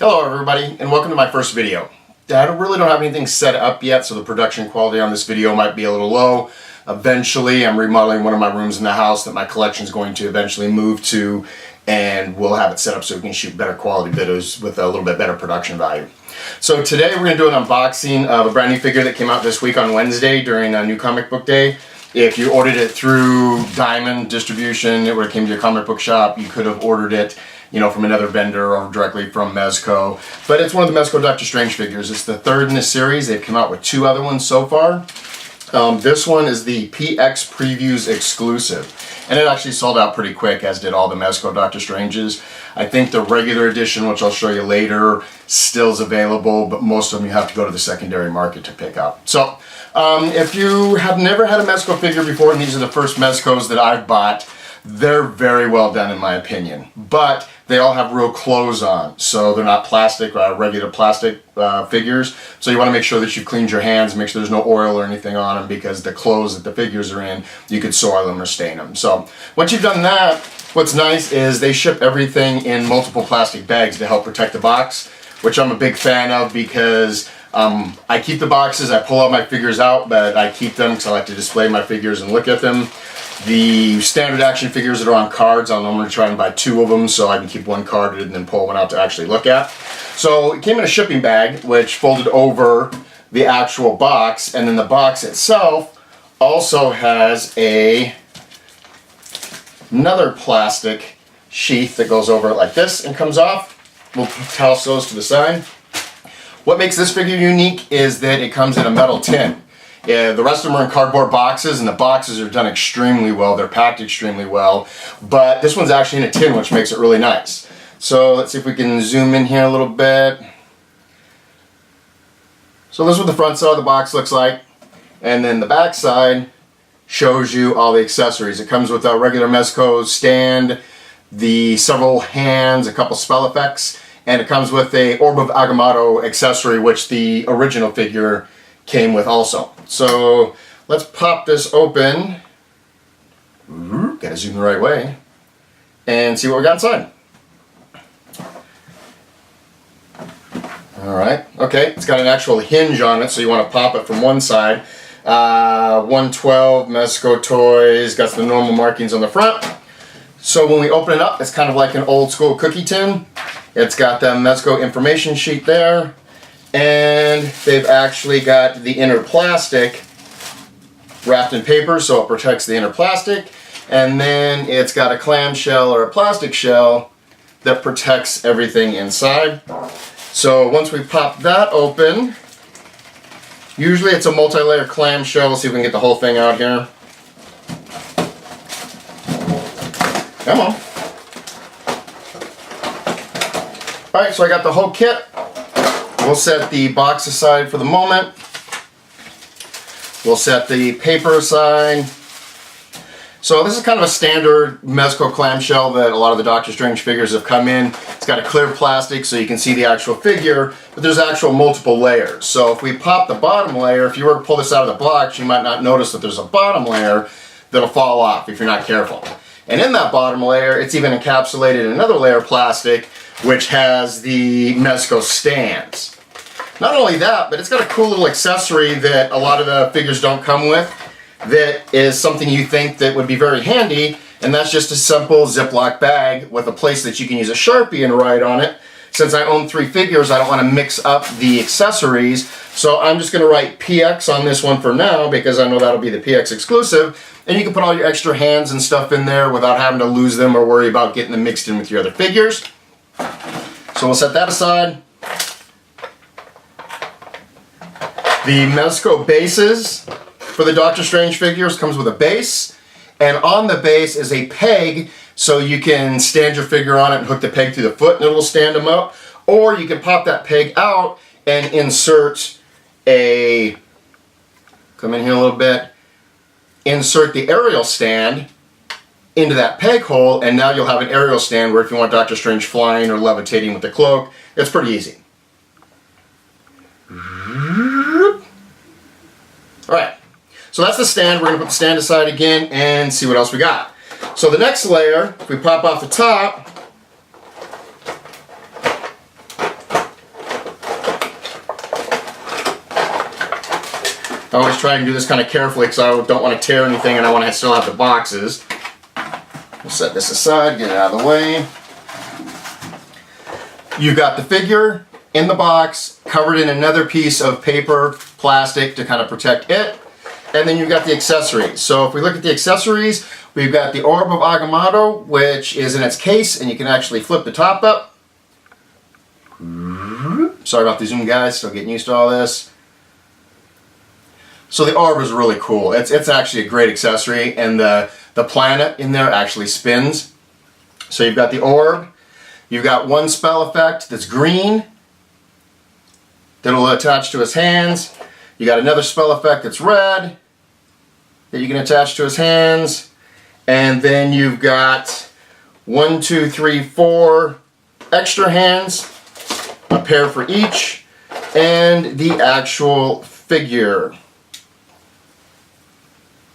Hello everybody, and welcome to my first video. I really don't have anything set up yet, so the production quality on this video might be a little low. Eventually, I'm remodeling one of my rooms in the house that my collection is going to eventually move to, and we'll have it set up so we can shoot better quality videos with a little bit better production value. So today we're going to do an unboxing of a brand new figure that came out this week on Wednesday during New Comic Book Day. If you ordered it through Diamond Distribution, it would have came to your comic book shop. You could have ordered it, from another vendor or directly from Mezco. But it's one of the Mezco Dr. Strange figures. It's the third in this series. They've come out with two other ones so far. This one is the PX Previews exclusive. And it actually sold out pretty quick, as did all the Mezco Dr. Stranges. I think the regular edition, which I'll show you later, still is available, but most of them you have to go to the secondary market to pick up. So, if you have never had a Mezco figure before, and these are the first Mezcos that I've bought, they're very well done in my opinion. But they all have real clothes on, so they're not plastic or regular plastic figures. So you want to make sure that you've cleaned your hands, make sure there's no oil or anything on them, because the clothes that the figures are in, you could soil them or stain them. So once you've done that, what's nice is they ship everything in multiple plastic bags to help protect the box, which I'm a big fan of because I keep the boxes, I pull all my figures out, but I keep them because I like to display my figures and look at them. The standard action figures that are on cards, I'm going to try and buy two of them so I can keep one carded and then pull one out to actually look at. So it came in a shipping bag, which folded over the actual box, and then the box itself also has another plastic sheath that goes over it like this and comes off. We'll toss those to the side. What makes this figure unique is that it comes in a metal tin. The rest of them are in cardboard boxes, and the boxes are done extremely well. They're packed extremely well, but this one's actually in a tin, which makes it really nice. So let's see if we can zoom in here a little bit. So this is what the front side of the box looks like, and then the back side shows you all the accessories. It comes with a regular Mezco stand, the several hands, a couple spell effects, and it comes with a Orb of Agamotto accessory, which the original figure came with also. So let's pop this open. Gotta zoom the right way and see what we got inside. Alright, okay, it's got an actual hinge on it, so you want to pop it from one side. 112 Mezco toys, got the normal markings on the front. So when we open it up, it's kind of like an old school cookie tin. It's got the Mezco information sheet there, and they've actually got the inner plastic wrapped in paper so it protects the inner plastic, and then it's got a clamshell or a plastic shell that protects everything inside. So once we pop that open, usually it's a multi-layer clamshell. Let's see if we can get the whole thing out here. Come on. Alright, so I got the whole kit. We'll set the box aside for the moment. We'll set the paper aside. So this is kind of a standard Mezco clamshell that a lot of the Doctor Strange figures have come in. It's got a clear plastic so you can see the actual figure, but there's actual multiple layers. So if we pop the bottom layer, if you were to pull this out of the box, you might not notice that there's a bottom layer that'll fall off if you're not careful. And in that bottom layer, it's even encapsulated in another layer of plastic, which has the Mezco stands. Not only that, but it's got a cool little accessory that a lot of the figures don't come with, that is something you think that would be very handy, and that's just a simple Ziploc bag with a place that you can use a Sharpie and write on it. Since I own three figures, I don't want to mix up the accessories, so I'm just going to write PX on this one for now, because I know that'll be the PX exclusive, and you can put all your extra hands and stuff in there without having to lose them or worry about getting them mixed in with your other figures. So we'll set that aside. The Mezco bases for the Doctor Strange figures comes with a base, and on the base is a peg, so you can stand your figure on it and hook the peg through the foot and it will stand them up, or you can pop that peg out and insert come in here a little bit, insert the aerial stand into that peg hole, and now you'll have an aerial stand where if you want Doctor Strange flying or levitating with the cloak, it's pretty easy. Alright, so that's the stand. We're going to put the stand aside again and see what else we got. So the next layer, if we pop off the top, I always try and do this kind of carefully because I don't want to tear anything and I want to still have the boxes. We'll set this aside, get it out of the way. You've got the figure in the box, covered in another piece of paper, plastic to kind of protect it. And then you've got the accessories. So if we look at the accessories, we've got the Orb of Agamotto, which is in its case, and you can actually flip the top up. Sorry about the zoom, guys, still getting used to all this. So the orb is really cool. It's actually a great accessory, and the planet in there actually spins. So you've got the orb, you've got one spell effect that's green that'll attach to his hands. You got another spell effect that's red that you can attach to his hands. And then you've got 1, 2, 3, 4 extra hands, a pair for each, and the actual figure,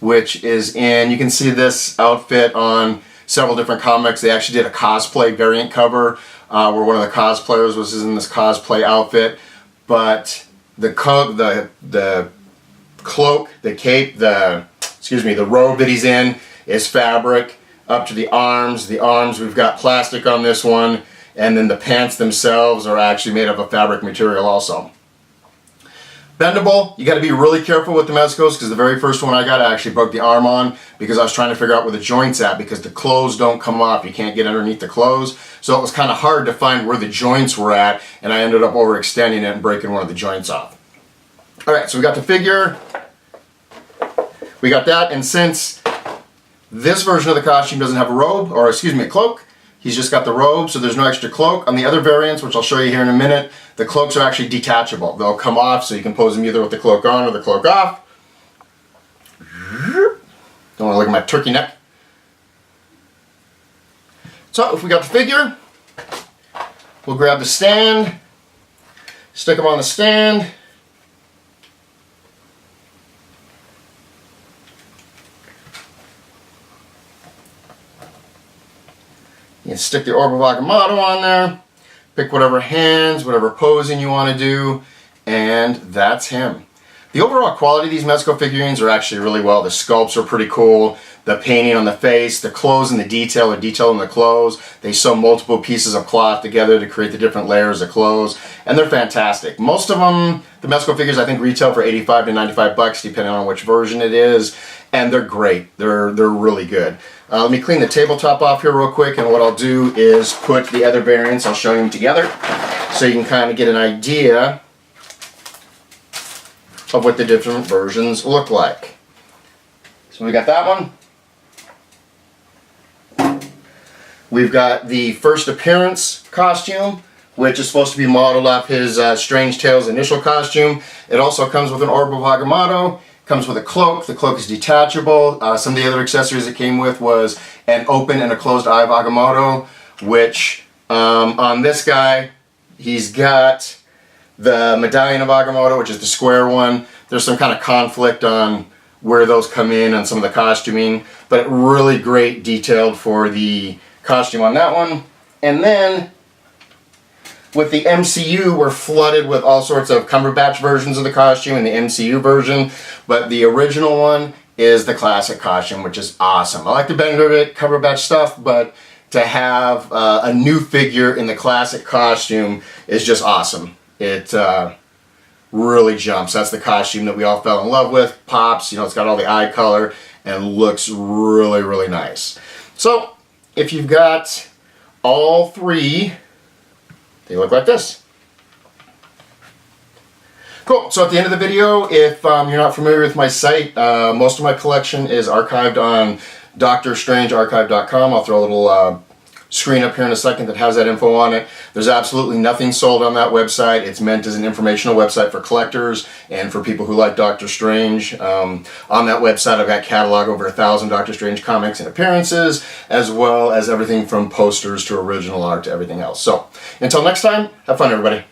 which is in, you can see this outfit on several different comics. They actually did a cosplay variant cover where one of the cosplayers was in this cosplay outfit. But the cloak, the cape, the robe that he's in is fabric up to the arms. The arms, we've got plastic on this one, and then the pants themselves are actually made of a fabric material also. Bendable, you got to be really careful with the Mezcos because the very first one I got, I actually broke the arm on because I was trying to figure out where the joint's at because the clothes don't come off. You can't get underneath the clothes. So it was kind of hard to find where the joints were at, and I ended up overextending it and breaking one of the joints off. Alright, so we got the figure. We got that, and since this version of the costume doesn't have a robe, or excuse me, a cloak, he's just got the robe, so there's no extra cloak. On the other variants, which I'll show you here in a minute, the cloaks are actually detachable. They'll come off, so you can pose them either with the cloak on or the cloak off. Don't want to look at my turkey neck. So if we got the figure, we'll grab the stand, stick them on the stand. You can stick the Orb of Agamotto on there, pick whatever hands, whatever posing you want to do, and that's him. The overall quality of these Mezco figurines are actually really well. The sculpts are pretty cool. The painting on the face, the clothes and the detail in the clothes. They sew multiple pieces of cloth together to create the different layers of clothes, and they're fantastic. Most of them, the Mezco figures, I think retail for 85 to 95 bucks depending on which version it is, and they're great. They're really good. Let me clean the tabletop off here real quick, and what I'll do is put the other variants, I'll show them together so you can kind of get an idea of what the different versions look like. So we got that one. We've got the first appearance costume, which is supposed to be modeled off his Strange Tales initial costume. It also comes with an Orb of Agamotto, comes with a cloak. The cloak is detachable. Some of the other accessories it came with was an open and a closed eye of Agamotto, which on this guy, he's got the medallion of Agamotto, which is the square one. There's some kind of conflict on where those come in on some of the costuming, but really great detailed for the costume on that one. And then with the MCU, we're flooded with all sorts of Cumberbatch versions of the costume and the MCU version, but the original one is the classic costume, which is awesome. I like the Benedict Cumberbatch stuff, but to have a new figure in the classic costume is just awesome. It really jumps. That's the costume that we all fell in love with. Pops, you know, it's got all the eye color and looks really, really nice. So if you've got all three, they look like this. Cool. So at the end of the video, if you're not familiar with my site, most of my collection is archived on drstrangearchive.com. I'll throw a little screen up here in a second that has that info on it. There's absolutely nothing sold on that website. It's meant as an informational website for collectors and for people who like Doctor Strange. On that website I've got catalog over 1,000 Doctor Strange comics and appearances, as well as everything from posters to original art to everything else. So until next time, have fun everybody.